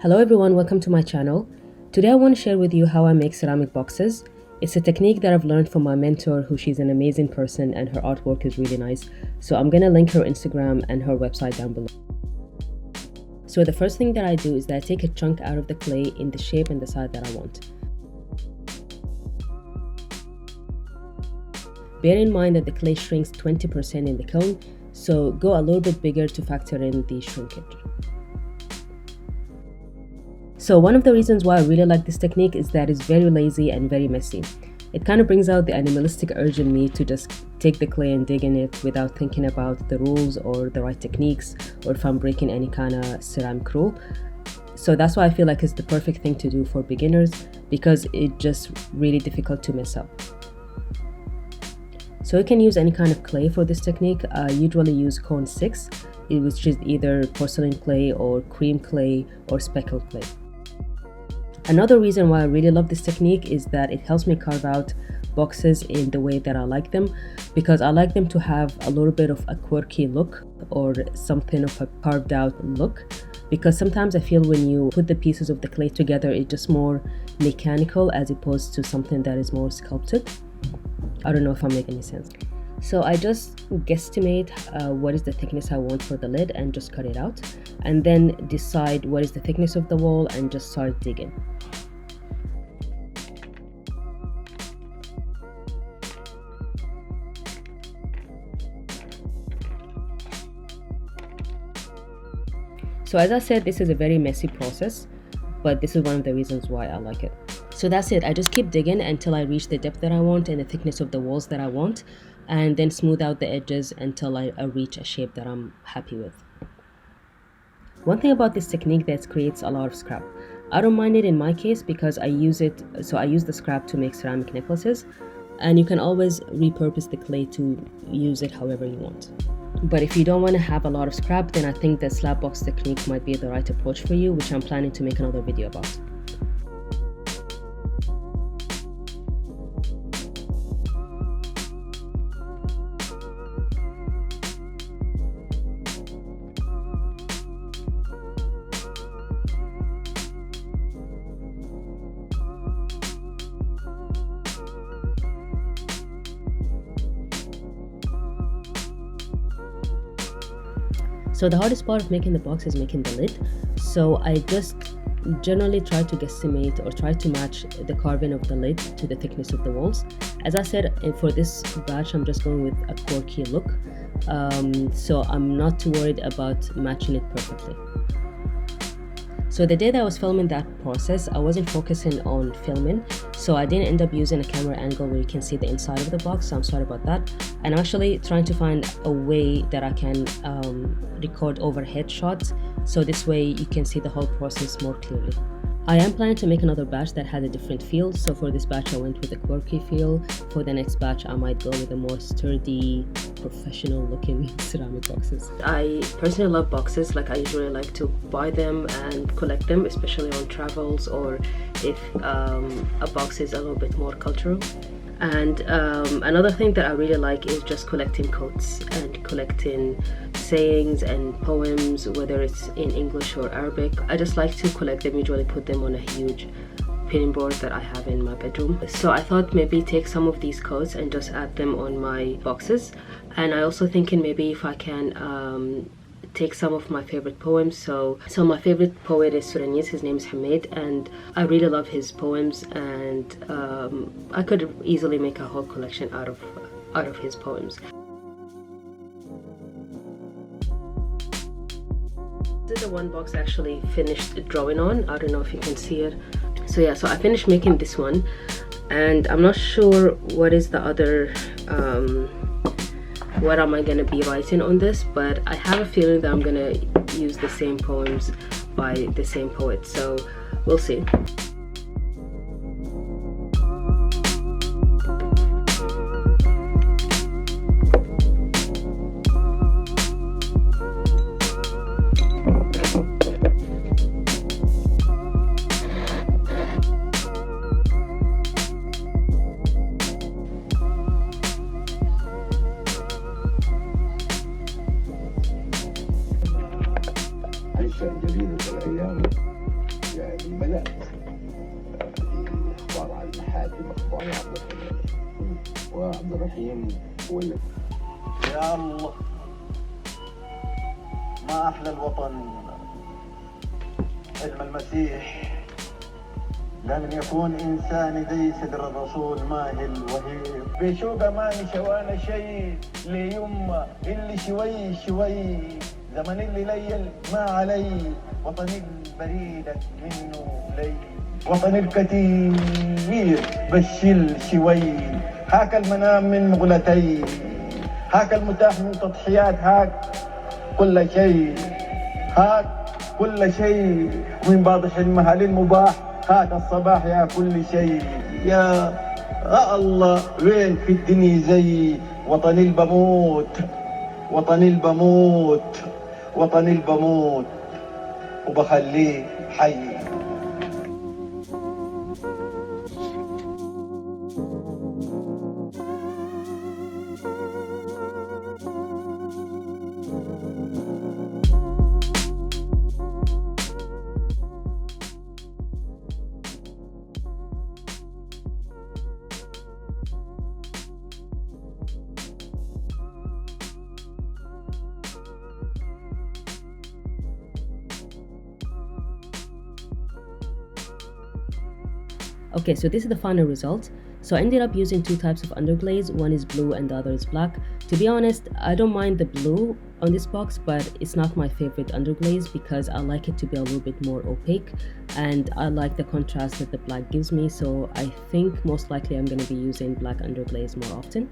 Hello everyone, welcome to my channel. Today I want to share with you how I make ceramic boxes. It's a technique that I've learned from my mentor, she's an amazing person and her artwork is really nice. So I'm gonna link her Instagram and her website down below. So the first thing that I do is that I take a chunk out of the clay in the shape and the size that I want. Bear in mind that the clay shrinks 20% in the cone, so go a little bit bigger to factor in the shrinkage. So one of the reasons why I really like this technique is that it's very lazy and very messy. It kind of brings out the animalistic urge in me to just take the clay and dig in it without thinking about the rules or the right techniques or if I'm breaking any kind of ceramic rule. So that's why I feel like it's the perfect thing to do for beginners because it's just really difficult to mess up. So you can use any kind of clay for this technique. I usually use cone 6, which is either porcelain clay or cream clay or speckled clay. Another reason why I really love this technique is that it helps me carve out boxes in the way that I like them, because I like them to have a little bit of a quirky look or something of a carved out look, because sometimes I feel when you put the pieces of the clay together it's just more mechanical as opposed to something that is more sculpted. I don't know if I'm making any sense. So I just guesstimate what is the thickness I want for the lid and just cut it out, and then decide what is the thickness of the wall and just start digging. So as I said, this is a very messy process, but this is one of the reasons why I like it. So that's it. I just keep digging until I reach the depth that I want and the thickness of the walls that I want, and then smooth out the edges until I reach a shape that I'm happy with. One thing about this technique that creates a lot of scrap. I don't mind it in my case because I use the scrap to make ceramic necklaces, and you can always repurpose the clay to use it however you want. But if you don't want to have a lot of scrap, then I think the slab box technique might be the right approach for you, which I'm planning to make another video about. So the hardest part of making the box is making the lid. So I just generally try to guesstimate or try to match the carving of the lid to the thickness of the walls. As I said, for this batch I'm just going with a quirky look, so I'm not too worried about matching it perfectly. So the day that I was filming that process, I wasn't focusing on filming, so I didn't end up using a camera angle where you can see the inside of the box, so I'm sorry about that. And I'm actually trying to find a way that I can record overhead shots, so this way you can see the whole process more clearly. I am planning to make another batch that has a different feel, so for this batch I went with a quirky feel. For the next batch I might go with a more sturdy, professional looking ceramic boxes. I personally love boxes. Like I usually like to buy them and collect them, especially on travels or if a box is a little bit more cultural. And another thing that I really like is just collecting quotes and collecting sayings and poems, whether it's in English or Arabic. I just like to collect them, usually put them on a huge pinning board that I have in my bedroom. So I thought maybe take some of these quotes and just add them on my boxes. And I also thinking maybe if I can take some of my favorite poems. So my favorite poet is Sudanese. His name is Hamid, and I really love his poems, and I could easily make a whole collection out of his poems. This is the one box I actually finished drawing on. I don't know if you can see it. So yeah, so I finished making this one, and I'm not sure what is the other what am I gonna be writing on this, but I have a feeling that I'm gonna use the same poems by the same poet, so we'll see. جديدة الأيام يعني بدأت إخبار عن محاكم أخبار عبد الرحيم، وعبد الرحيم هو اللي يا الله ما أحلى الوطن علم المسيح. لم يكون إنسان ذي صدر الرسول ماهل وهيب بشوق ما نشوانا شيء ليما اللي شوي شوي زمن اللي ليل ما علي وطني البريدة منه لي وطني الكثير بشل شوي هاك المنام من مغلتي هاك المتاح من تضحيات هاك كل شيء هاك كل شيء ومن بعض حلمها للمباح هاك الصباح يا كل شيء يا الله وين في الدنيا زي وطني البموت وطني البموت وطني البموت وبخليه حي. Okay, so this is the final result. So I ended up using two types of underglaze. One is blue and the other is black. To be honest, I don't mind the blue on this box, but it's not my favorite underglaze because I like it to be a little bit more opaque and I like the contrast that the black gives me. So I think most likely I'm going to be using black underglaze more often.